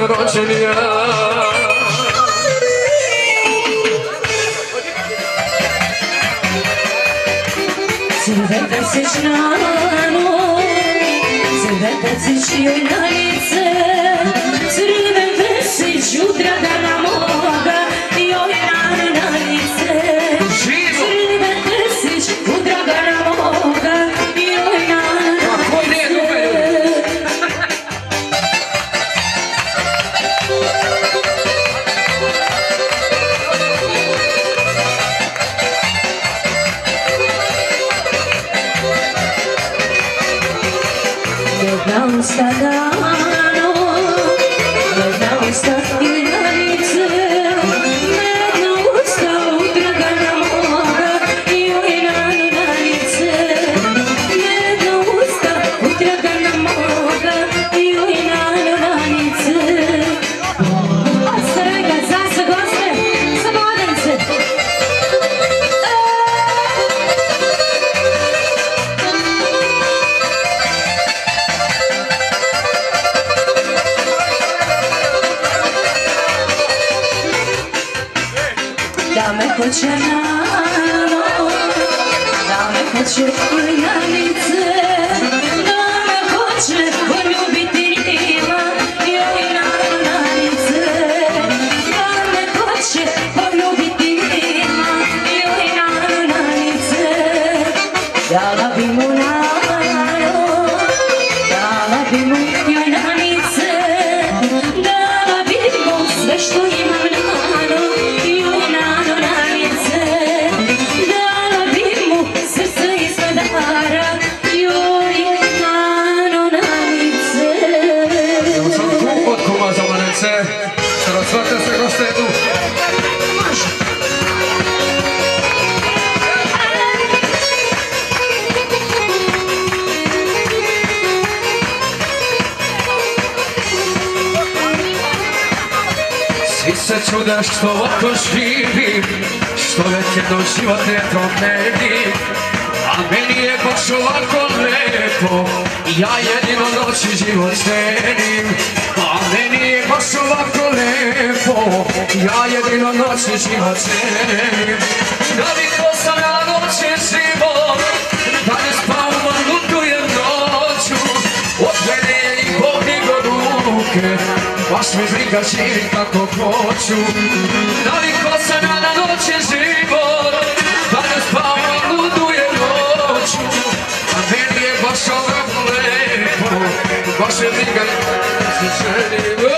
rođen ja. Crveta si žnano, crveta si joj na lice, crveta si Dragana moga, joj na lice. Crveta si Dragana moga, joj na lice. Jedna usta dano, jedna usta joj na lice, jedna usta Dragana moga, joj na lice. Jedna usta Dragana moga, joj na lice. Ostavega za goste, slobodence. Da me hoće rano, da me hoće na lice, da me hoće poljubiti njima, joj na lice. Da me hoće poljubiti njima, joj na lice. Dala bi mu nano, dala bi mu joj na lice, dala bi mu sve što imam nano, joj na lice. Dala bi mu srce iznad dara, joj na lice. Evo sam tu od kuma za manence, razvrte se goste tu. Svi se čude što ovako živim, što već jedno život ne promenim. A meni je baš ovako lepo, ja jedino noći život cenim. A meni je baš ovako lepo, ja jedino noći život cenim. Navikao sam ja noći život, da ne spavam, a lutujem noću. Od mene je i Bog digo ruke, baš me briga živim kako hoću. Navikao sam ja na noći život, da ne spavam, a lutujem noću. A meni je baš ovako lepo, baš me briga se želim.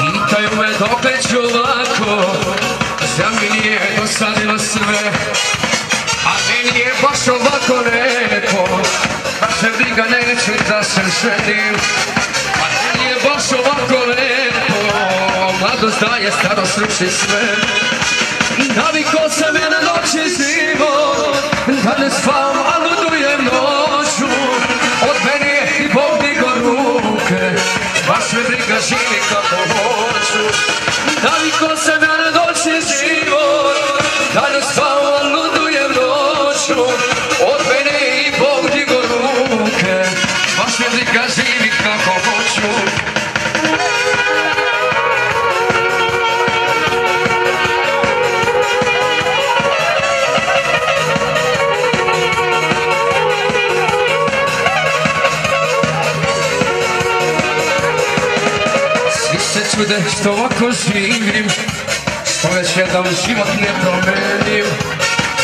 Pitaju me dokle ću ovako, za mi nije dosadilo sve. A meni je baš ovako lepo, baš me briga neću da se ženim. A meni je baš ovako lepo, mladost daje, starost ruši sve. Navikao sam ja na noći život, da ne spavam, a ludujem noću. Od mene je i Bog digo ruke, baš me briga živi kako hoću. Navikao sam ja na noći život, da ne spavam, a ludujem noću. Od mene je i Bog digo ruke, baš me briga živi kako hoću. Čude što ovako živim, što već jedan život ne promenim.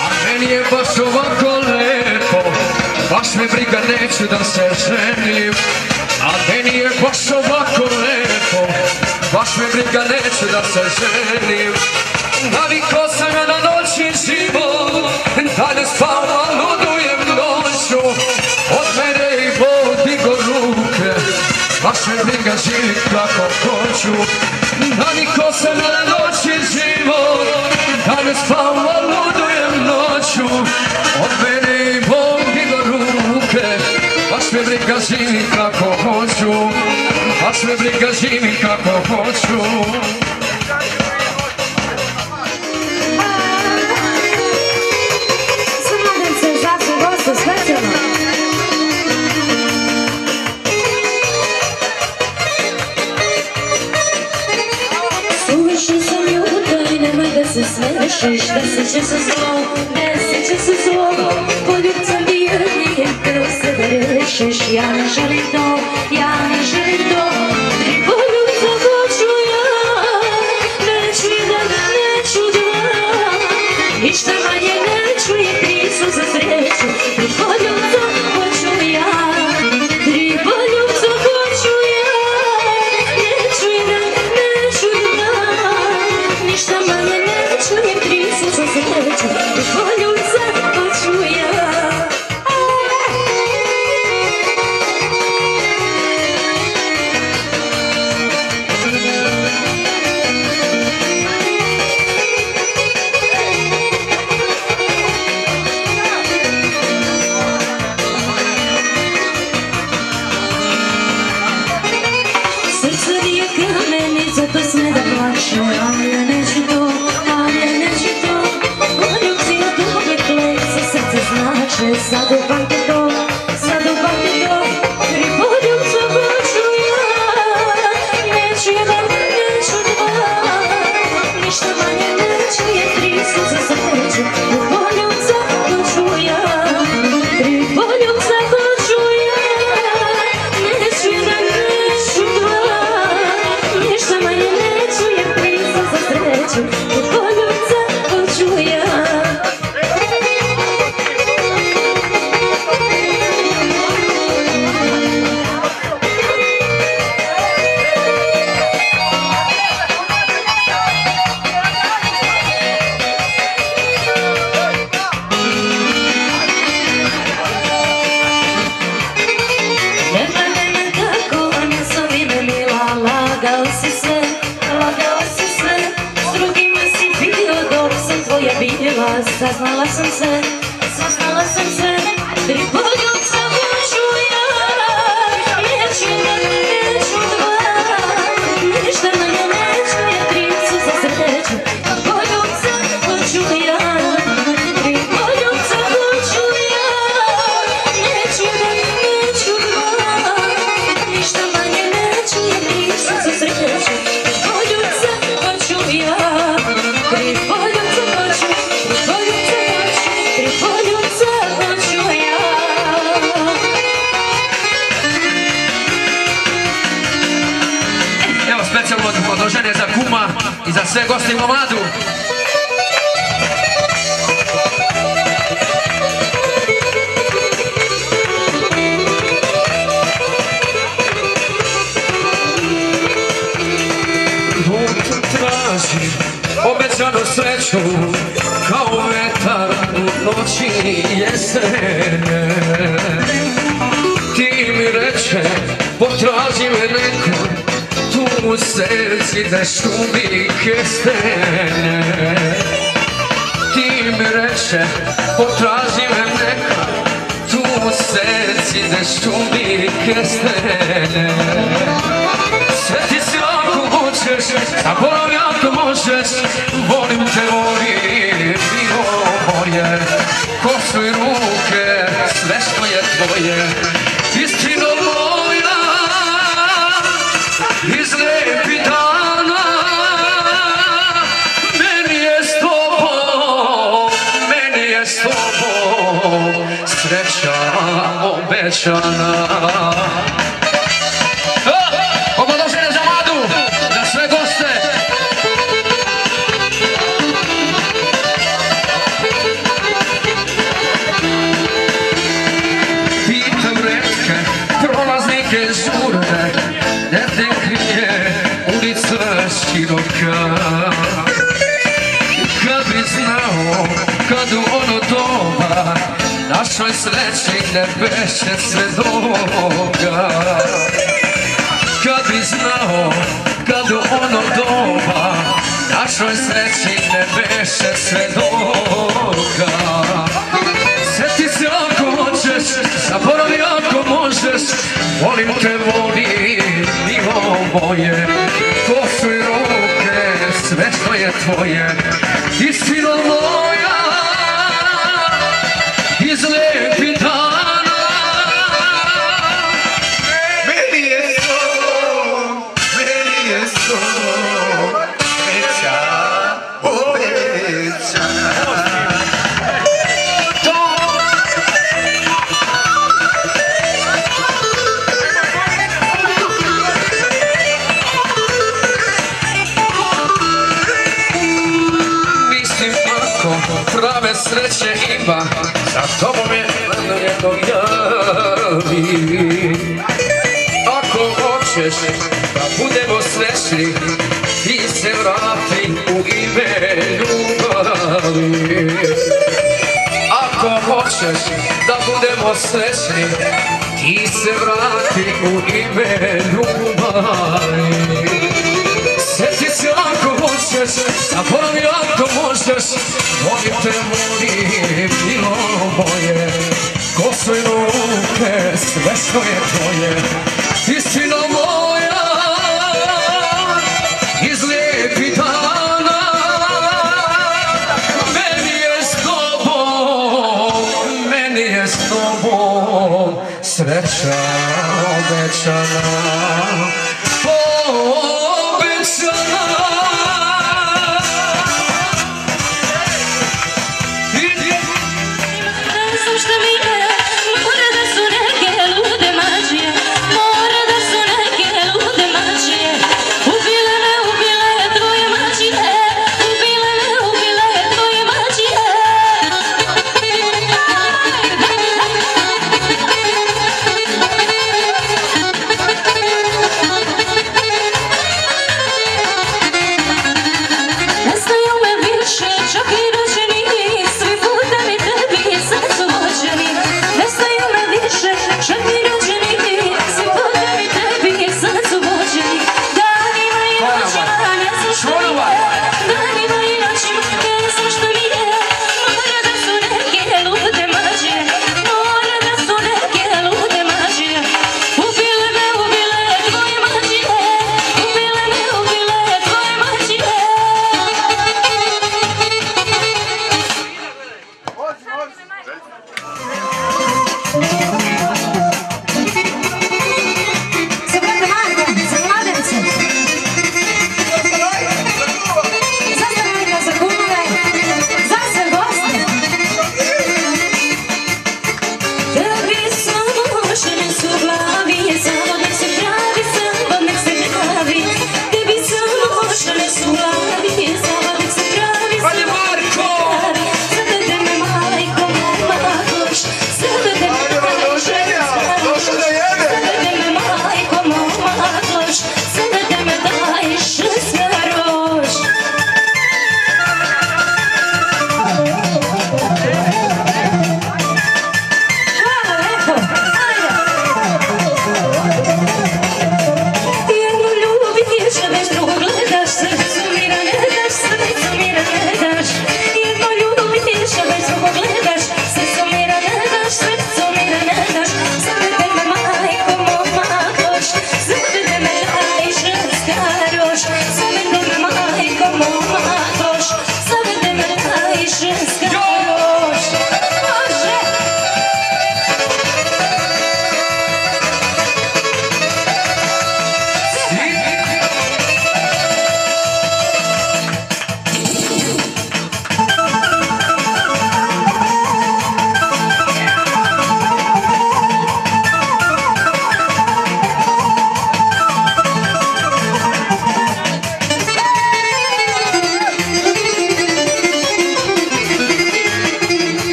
A meni je baš ovako lepo, baš me briga neću da se ženim. A meni je baš ovako lepo, baš me briga neću da se ženim. Navikao sam ja na noći život, da ne spavam, a ludujem noću. Od mene i Bog digo ruke, baš me briga živim kako hoću. Navikao sam ja na noći život, da ne spavam, a ludujem noću. Od mene i Bog digo ruke, baš me briga živim kako hoću. a sve briga živim kako hoću. Mladence, za su goste, specijalno. Suviše sam ljuta i nemoj da se smešiš, desit će se zlo, poljubcem bijednije kroz sebe rešiš. Ja ne želim to, tri poljubca hoću ja, neću jedan, neću dva, ništa manje neću i tri su za sreću. Tri poljubca hoću ja, tri poljubca hoću ja, neću jedan, neću dva, ništa manje neću i tri su za sreću. Tri poljubca hoću ja. Zato sme da plaću, ali ja neću to, poljubci od uvek lese, srce znače, sad upamte to, tri poljubca hoću ja, neću jedan, neću dva, ništa manje neću je tri su za sreću. Tri poljubca hoću ja, tri poljubca hoću ja, neću jedan, neću dva, ništa manje neću jer prisa za sreću. Tri poljubca hoću ja. Nema kako, nazovi me mila, lagao si sve, s drugima si bio dok sam tvoja bila. Saznala sam se, tri poljubca hoću ja, neću jedan, neću dva, ništa manje neću je tri su za sreću. Tri poljubca hoću ja, tri poljubca hoću ja, neću jedan, neću dva, ništa manje neću je tri su za sreću. Tri poljubca hoću ja, tri poljubca hoću, tri poljubca hoću, tri poljubca hoću ja. Evo specijalno podloženje za kuma i za sve goste u Nomadu. Tražim obećanu sreću kao vetar u noći jesene. Ti mi reče potraži me neko tu u srci da šumi kestene. Ti mi reče potraži me neko tu u srci da šumi kestene. Sve ti si ako hoćeš, zaboravi ako možeš, volim te, volim bilo moje, kosu i ruke, sve što je tvoje, istino moja, iz lepih dana, meni je s tobom, sreća obećana. Ne te krije ulica široka. Kad bi znao, kad u ono doba našoj sreći ne beše svedoga. Kad bi znao, kad u ono doba našoj sreći ne beše svedoga. Sjeti se ako hoćeš, zaboravi ako možeš, volim te, volim, milo moje, to su i ruke, sve što je tvoje, istino moja, iz lijepih dana. Meni je so, veća, obećana. Prave sreće ima, za tobom je na jednog javi. Ako hoćeš da budemo srećni, ti se vrati u ime ljubavi. Ako hoćeš da budemo srećni, ti se vrati u ime ljubavi. Sjeti se ako hoćeš, zaboravi ako možeš, volim te molim, bilo moje, koso i ruke, sve što je tvoje, istina moja, iz lijepih dana. Meni je s tobom sreća obećana.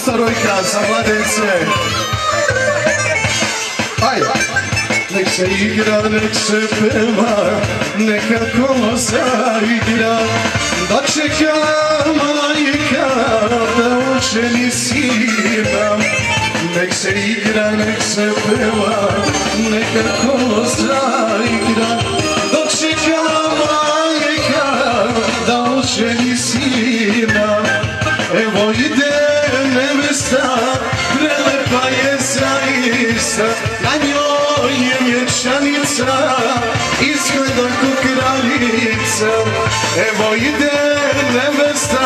Starojka za mladence. Aj! Nek se igra, nek se peva, neka kolo zaigra, da čeka majka da oženi sina. Nek se igra, nek se peva, neka kolo zaigra, da čeka majka da oženi sina. Evo ide nevesta, prelepa je zaista, na njoj je vječanica, izgleda ko kraljica. Evo ide nevesta,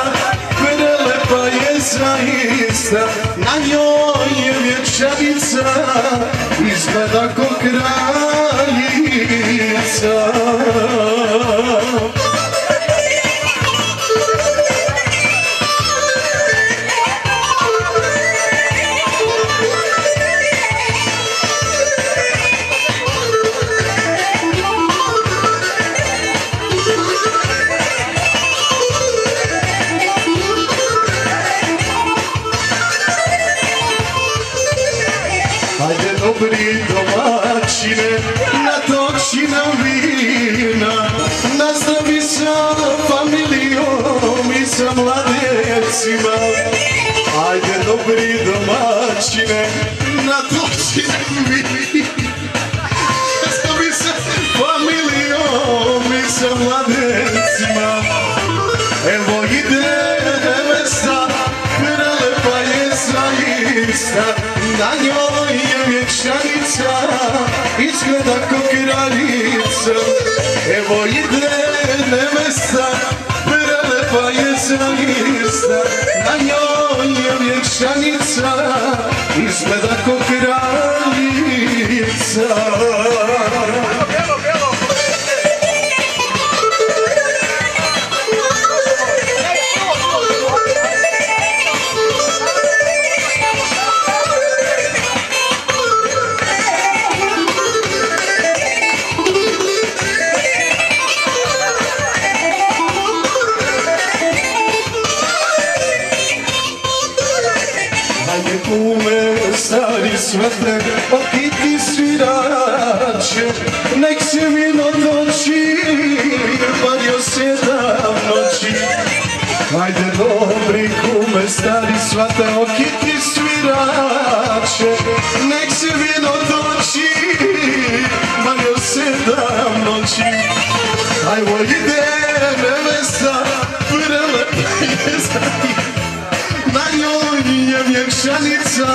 prelepa je zaista, na njoj je vječanica, izgleda ko kraljica. Dobri domaćine, natoči nam vina, nazdravi sa familijom i sa mladecima. Ajde dobri domaćine, natoči nam vina, nazdravi sa familijom i sa mladecima. Evo ide nevesta, prelepa je zaista, na njoj je vječanica, izgleda ko kraljica. Evo ide nevesta, prelepa je zaista, na njoj je vječanica, izgleda ko kraljica. Stari svete, okiti svirače, nek se vino toči, bar još 7 noći. Ajde dobri kume, stari svete, okiti svirače, nek se vino toči, bar još 7 noći. Ajmo ide nevesta, prelepa je zaista, na njoj je vječanica,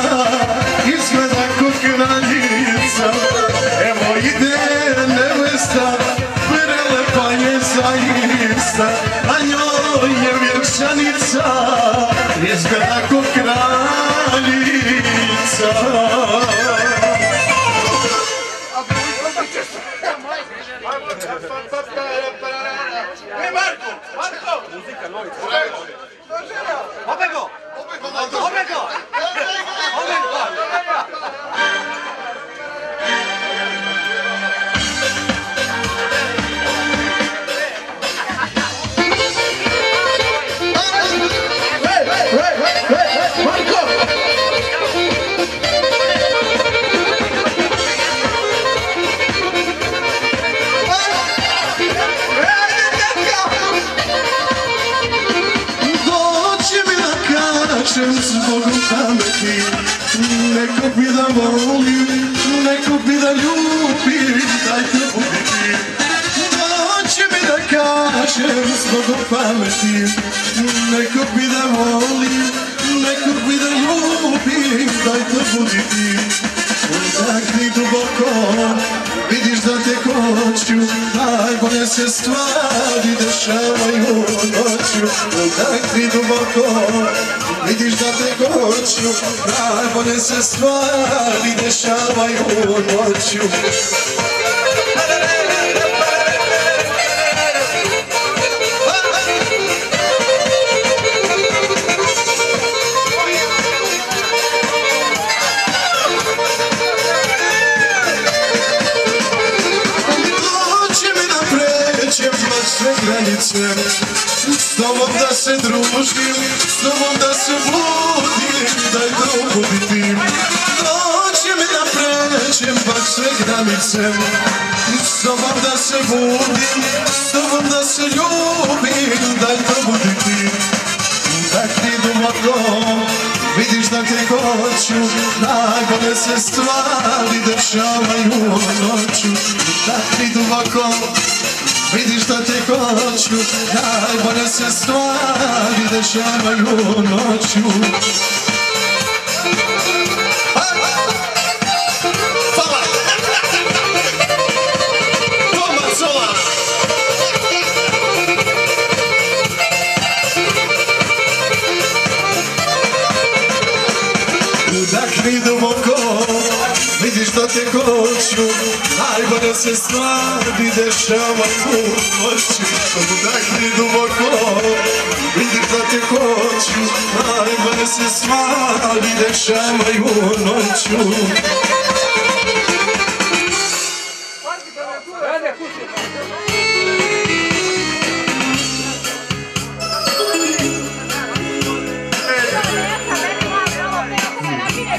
izgleda ko kraljica. Evo ide nevesta, prelepa je zaista, na njoj je vječanica, izgleda ko kraljica. Zbogom pameti, neko bi da volim, neko bi da ljubim, dajte buditi. Doći mi da kažem zbogom pameti, neko bi da volim, neko bi da ljubim, dajte buditi. Udahni duboko, vidiš da te hoću, najbolje se stvari dešavaju noću. Udahni duboko, vidiš da te hoću, najbolje se stvari dešavaju noću. Granice, s tobom da se družim, s tobom da se budim, da srcem, s tobom da se budim, s tobom da se ljubim, daj probudi ti, tak ti duboko, vidiš da te hoću, najbolje se stvari dešavaju noću, tak ti duboko, vidiš da te hoću, najbolje se stvari dešavaju noću. Udahni duboko, vidiš da te hoću, najbolje se stvari dešavaju noću. Udahni duboko, vidiš da te hoću, najbolje se stvari dešavaju noću.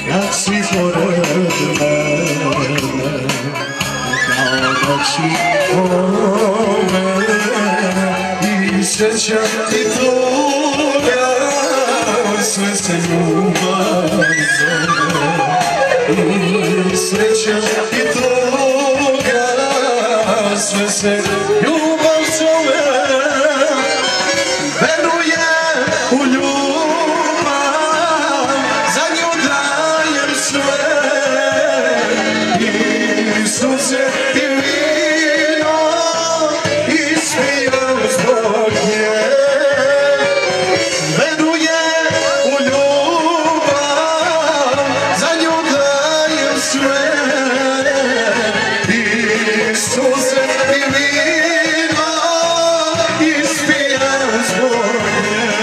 Jak si pored mene, kao noći ove, i sreća i tuga, sve se ljubav zove. I sreća i tuga, sve se ljubav zove. Veruje u ljubav, za nju dajem sve, i sunce i vino, ispijam zbog nje. Veruje u ljubav, za nju dajem sve, i sunce i vino, ispijam zbog nje.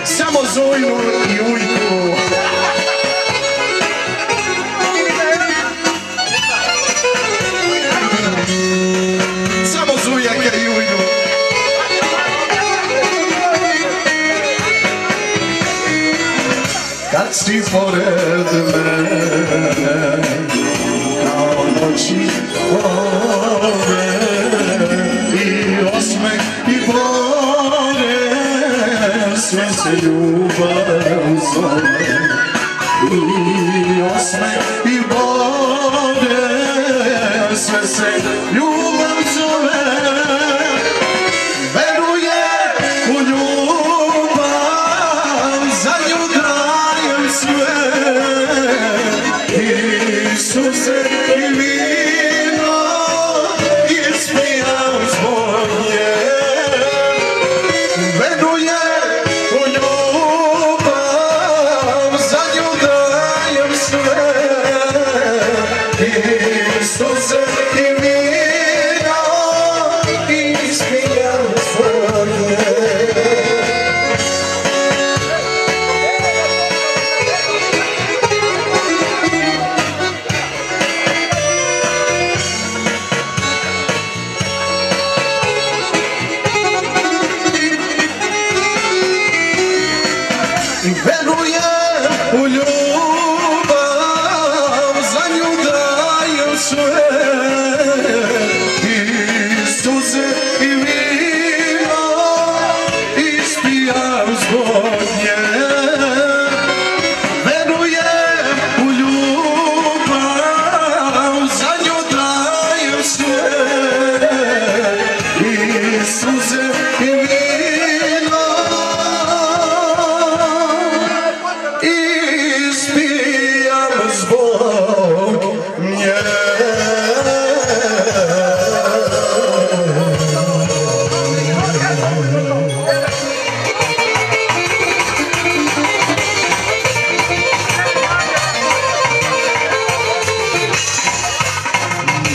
Samo Zojnu i Ujku. Samo Zujaka i Ujku. Kad si pored mene, kao noći ove, i osmeh i bore, sve se ljubav zove. I osmeh i bore, sve se ljubav zove. Veruje u ljubav, za nju dajem sve, i suze i vino, ispijam zbog nje. Veruje u ljubav, za nju dajem sve, i suze i vino, ispijam zbog nje. Veruje u ljubav, za nju dajem sve, i suze i vino, ispijam zbog nje. Veruje u ljubav, za nju dajem sve, i suze i vino, ispijam zbog nje.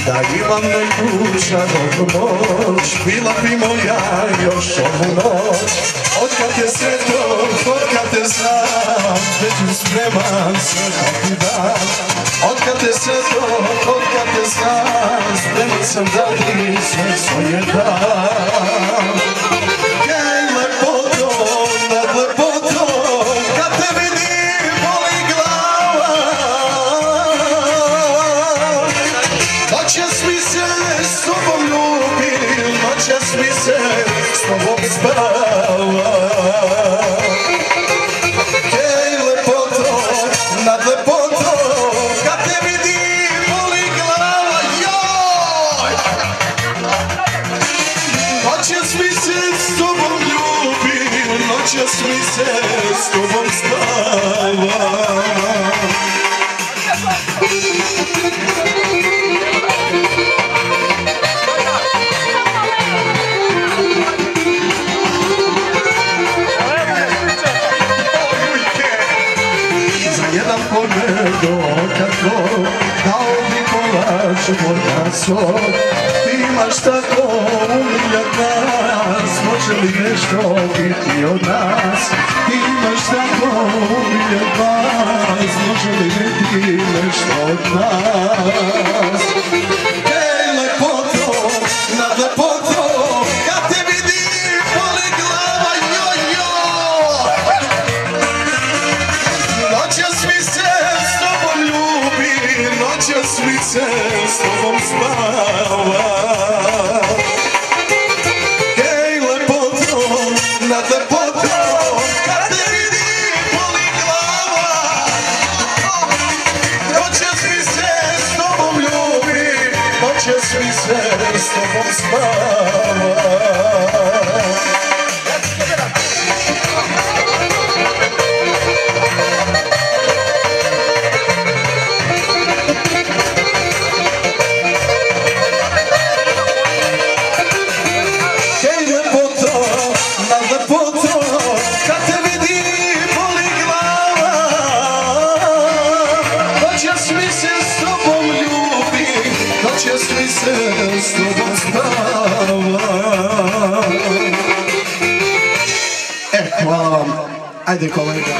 Da imam najduža noć, bila bi moja još ovu noć. Otkad je sve to, otkad te znam, već mi spreman svaki dan. Otkad te sve to, otkad te znam, spreman sam da ti sve svoje dam. Hej lepoto, nad lepotom, kad te vidim boli glava. spava. Hej lepoto, nad lepoto, kad te vidi boli glava, joj! Noćas mi se s tobom ljubim, noćas mi se s tobom spava. Jedan pogled kako dao bi kolač morkaso. Ti imaš tako umiljat nas, može li nešto biti od nas? Ti imaš tako umiljat nas, može li biti nešto od nas? Hej lepoto, nad lepoto, kad te vidim boli glava, joj joj! Noćas mi se s tobom ljubi, noćas mi se s tobom spava. Hej lepoto, nad lepoto, kad te vidim boli glava. Noćas mi se s tobom ljubi, noćas mi se s tobom spava. Noćas mi se s tobom spava. Hvala vam. Ajde kolega.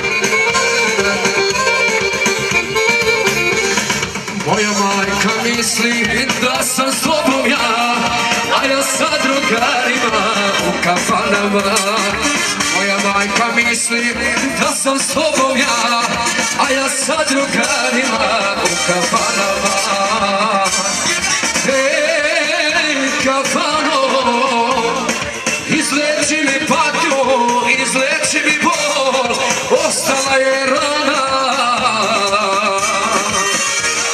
Moja majka misli da sam s tobom ja, a ja sa drugarima u kafanama. Moja majka misli da sam s tobom ja, a ja sa drugarima u kafanama. Hej, kafano, izleči mi patnju, izleči mi bol, ostala je rana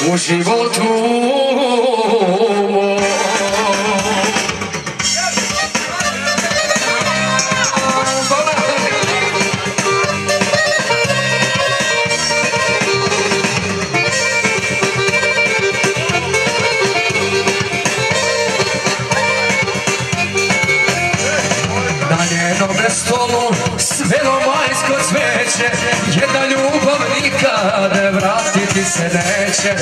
u životu. Stolu svelo majsko cveće, jedna ljubav nikad vratiti se neće.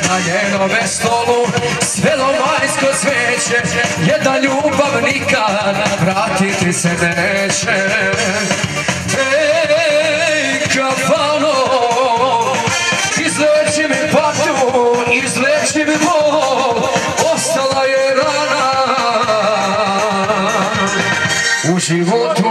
Na njenome stolu svelo majsko cveće, jedna ljubav nikad vratiti se neće. Ej, kafano, izleči mi patnju, izleči mi bol, ostala je rana u životu.